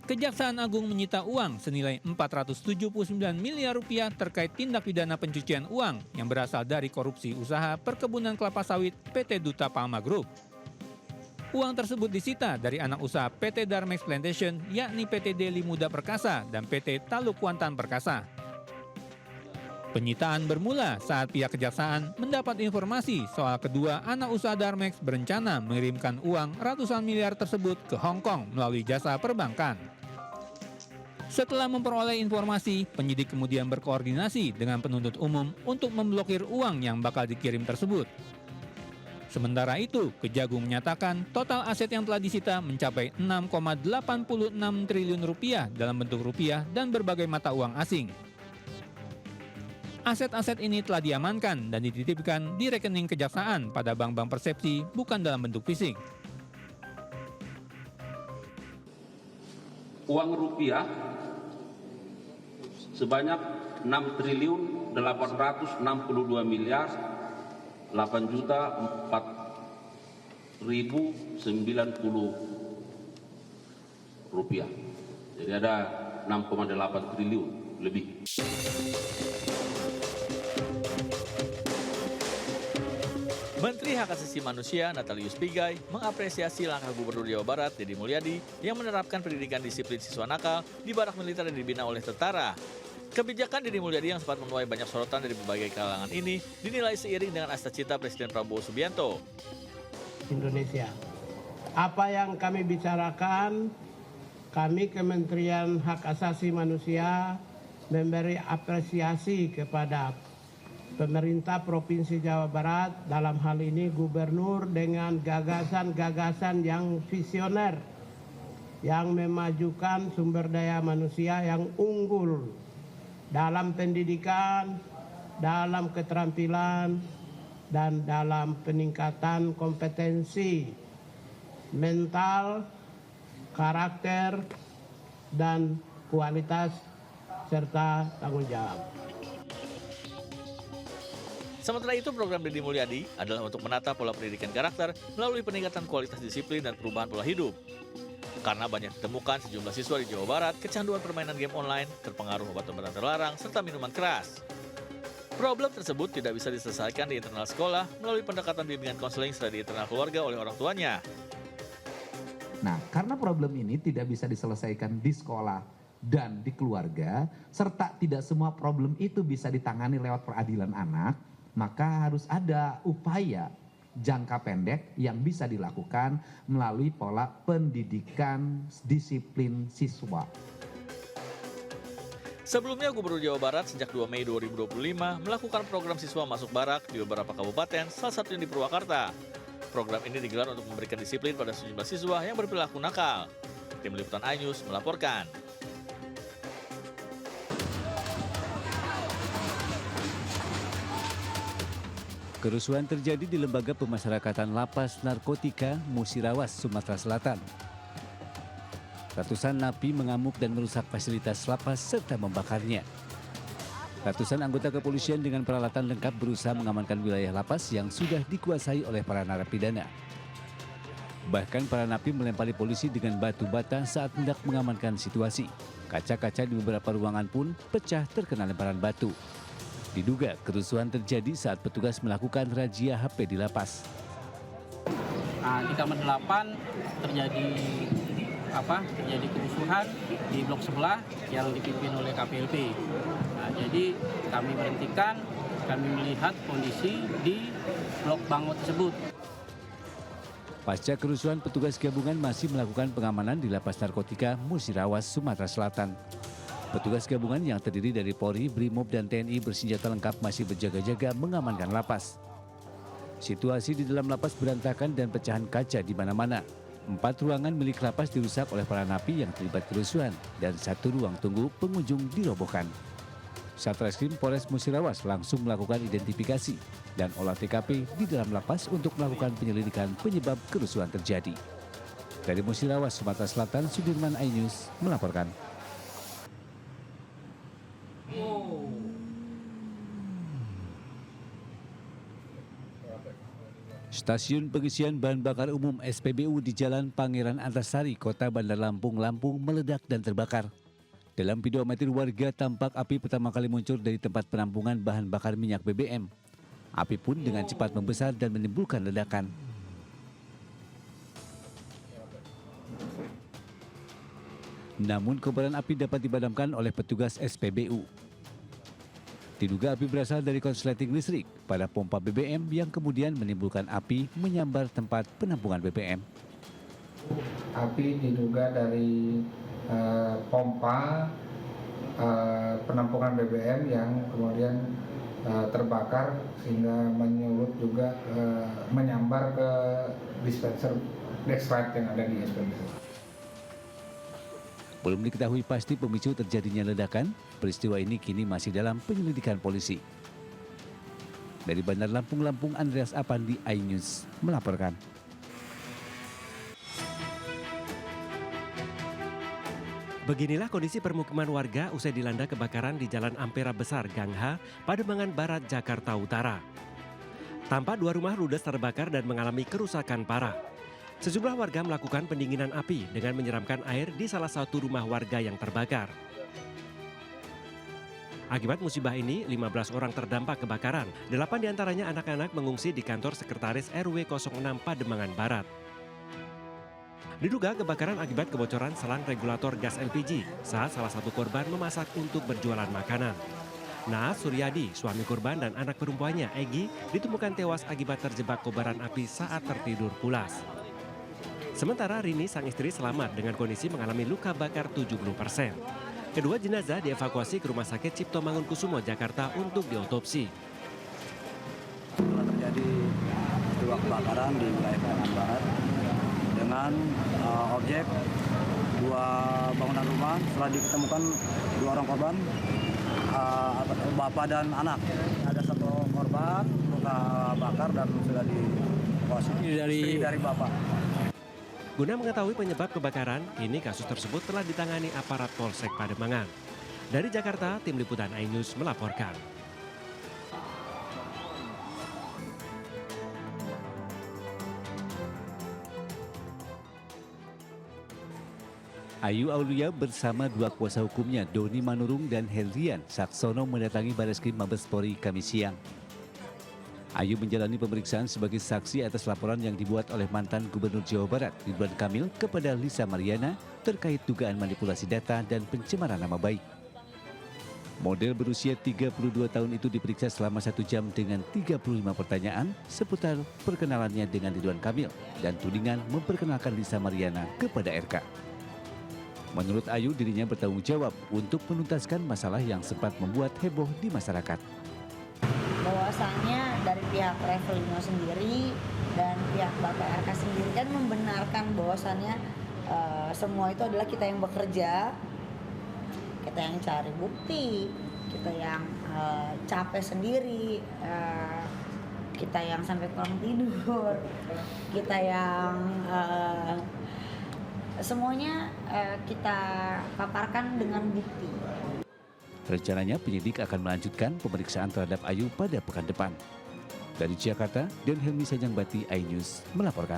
Kejaksaan Agung menyita uang senilai 479 miliar rupiah terkait tindak pidana pencucian uang yang berasal dari korupsi usaha perkebunan kelapa sawit PT Duta Palma Group. Uang tersebut disita dari anak usaha PT Darmex Plantation, yakni PT Deli Muda Perkasa dan PT Taluk Kuantan Perkasa. Penyitaan bermula saat pihak kejaksaan mendapat informasi soal kedua anak usaha Darmex berencana mengirimkan uang ratusan miliar tersebut ke Hong Kong melalui jasa perbankan. Setelah memperoleh informasi, penyidik kemudian berkoordinasi dengan penuntut umum untuk memblokir uang yang bakal dikirim tersebut. Sementara itu, Kejagung menyatakan total aset yang telah disita mencapai 6,86 triliun rupiah dalam bentuk rupiah dan berbagai mata uang asing. Aset-aset ini telah diamankan dan dititipkan di rekening kejaksaan pada bank-bank persepsi, bukan dalam bentuk fisik. Uang rupiah sebanyak 6 triliun 862 miliar 8 juta 4.090 rupiah. Jadi ada 6,8 triliun lebih. Menteri Hak Asasi Manusia Natalius Pigai mengapresiasi langkah Gubernur Jawa Barat Deddy Mulyadi yang menerapkan pendidikan disiplin siswa nakal di barak militer yang dibina oleh tentara. Kebijakan Deddy Mulyadi yang sempat menuai banyak sorotan dari berbagai kalangan ini dinilai seiring dengan asta cita Presiden Prabowo Subianto. Indonesia. Apa yang kami bicarakan, kami Kementerian Hak Asasi Manusia memberi apresiasi kepada pemerintah Provinsi Jawa Barat, dalam hal ini gubernur, dengan gagasan-gagasan yang visioner, yang memajukan sumber daya manusia yang unggul dalam pendidikan, dalam keterampilan, dan dalam peningkatan kompetensi mental, karakter, dan kualitas serta tanggung jawab. Sementara itu, program Deddy Mulyadi adalah untuk menata pola pendidikan karakter melalui peningkatan kualitas disiplin dan perubahan pola hidup. Karena banyak ditemukan sejumlah siswa di Jawa Barat kecanduan permainan game online, terpengaruh obat-obatan terlarang, serta minuman keras. Problem tersebut tidak bisa diselesaikan di internal sekolah melalui pendekatan bimbingan konseling serta di internal keluarga oleh orang tuanya. Nah, karena problem ini tidak bisa diselesaikan di sekolah dan di keluarga, serta tidak semua problem itu bisa ditangani lewat peradilan anak, maka harus ada upaya jangka pendek yang bisa dilakukan melalui pola pendidikan disiplin siswa. Sebelumnya, Gubernur Jawa Barat sejak 2 Mei 2025 melakukan program siswa masuk barak di beberapa kabupaten, salah satunya di Purwakarta. Program ini digelar untuk memberikan disiplin pada sejumlah siswa yang berperilaku nakal. Tim Liputan iNews melaporkan. Kerusuhan terjadi di Lembaga Pemasyarakatan Lapas Narkotika Musirawas, Sumatera Selatan. Ratusan napi mengamuk dan merusak fasilitas lapas serta membakarnya. Ratusan anggota kepolisian dengan peralatan lengkap berusaha mengamankan wilayah lapas yang sudah dikuasai oleh para narapidana. Bahkan para napi melempari polisi dengan batu bata saat hendak mengamankan situasi. Kaca-kaca di beberapa ruangan pun pecah terkena lemparan batu. Diduga kerusuhan terjadi saat petugas melakukan razia HP di lapas. Nah, di kamar 8 terjadi kerusuhan di blok sebelah yang dipimpin oleh KPLP. Nah, jadi kami berhentikan, kami melihat kondisi di blok Bango tersebut. Pasca kerusuhan, petugas gabungan masih melakukan pengamanan di Lapas Narkotika Musirawas, Sumatera Selatan. Petugas gabungan yang terdiri dari Polri, Brimob, dan TNI bersenjata lengkap masih berjaga-jaga mengamankan lapas. Situasi di dalam lapas berantakan dan pecahan kaca di mana-mana. 4 ruangan milik lapas dirusak oleh para napi yang terlibat kerusuhan dan 1 ruang tunggu pengunjung dirobohkan. Satreskrim Polres Musirawas langsung melakukan identifikasi dan olah TKP di dalam lapas untuk melakukan penyelidikan penyebab kerusuhan terjadi. Dari Musirawas, Sumatera Selatan, Sudirman iNews melaporkan. Stasiun pengisian bahan bakar umum SPBU di Jalan Pangeran Antasari, Kota Bandar Lampung, Lampung meledak dan terbakar. Dalam video amatir warga tampak api pertama kali muncul dari tempat penampungan bahan bakar minyak BBM. Api pun dengan cepat membesar dan menimbulkan ledakan. Namun kobaran api dapat dipadamkan oleh petugas SPBU. Diduga api berasal dari korsleting listrik pada pompa BBM yang kemudian menimbulkan api menyambar tempat penampungan BBM. Api diduga dari pompa penampungan BBM yang kemudian terbakar sehingga menyulut juga menyambar ke dispenser Dextrite yang ada di SPBU. Belum diketahui pasti pemicu terjadinya ledakan, peristiwa ini kini masih dalam penyelidikan polisi. Dari Bandar Lampung, Lampung, Andreas Apandi, iNews melaporkan. Beginilah kondisi permukiman warga usai dilanda kebakaran di Jalan Ampera Besar, Gang H, Pademangan Barat, Jakarta Utara. Tampak 2 rumah ludes terbakar dan mengalami kerusakan parah. Sejumlah warga melakukan pendinginan api dengan menyiramkan air di salah satu rumah warga yang terbakar. Akibat musibah ini, 15 orang terdampak kebakaran. 8 diantaranya anak-anak mengungsi di kantor sekretaris RW 06 Pademangan Barat. Diduga kebakaran akibat kebocoran selang regulator gas LPG saat salah satu korban memasak untuk berjualan makanan. Naas Suryadi, suami korban dan anak perempuannya Egi ditemukan tewas akibat terjebak kobaran api saat tertidur pulas. Sementara Rini, sang istri, selamat dengan kondisi mengalami luka bakar 70%. Kedua jenazah dievakuasi ke Rumah Sakit Cipto Mangunkusumo, Jakarta untuk diotopsi. Telah terjadi peristiwa kebakaran di wilayah Pademangan Barat dengan objek 2 bangunan rumah. Setelah ditemukan 2 orang korban, bapak dan anak. Ada 1 korban luka bakar dan sudah dievakuasi. Istri dari bapak. Guna mengetahui penyebab kebakaran, kini kasus tersebut telah ditangani aparat Polsek Pademangan. Dari Jakarta, tim liputan iNews melaporkan. Ayu Aulia bersama 2 kuasa hukumnya Doni Manurung dan Helrian Saksono mendatangi Bareskrim Mabes Polri Kamis siang. Ayu menjalani pemeriksaan sebagai saksi atas laporan yang dibuat oleh mantan Gubernur Jawa Barat Ridwan Kamil kepada Lisa Mariana terkait dugaan manipulasi data dan pencemaran nama baik. Model berusia 32 tahun itu diperiksa selama 1 jam dengan 35 pertanyaan seputar perkenalannya dengan Ridwan Kamil dan tudingan memperkenalkan Lisa Mariana kepada RK. Menurut Ayu, dirinya bertanggung jawab untuk menuntaskan masalah yang sempat membuat heboh di masyarakat. Bahwasannya dari pihak Revelino sendiri dan pihak Bapak RK sendiri kan membenarkan bahwasannya semua itu adalah kita yang bekerja, kita yang cari bukti, kita yang capek sendiri, kita yang sampai kurang tidur, kita yang semuanya kita paparkan dengan bukti. Rencananya penyidik akan melanjutkan pemeriksaan terhadap Ayu pada pekan depan. Dari Jakarta, Dan Helmi Sajangbati, iNews melaporkan.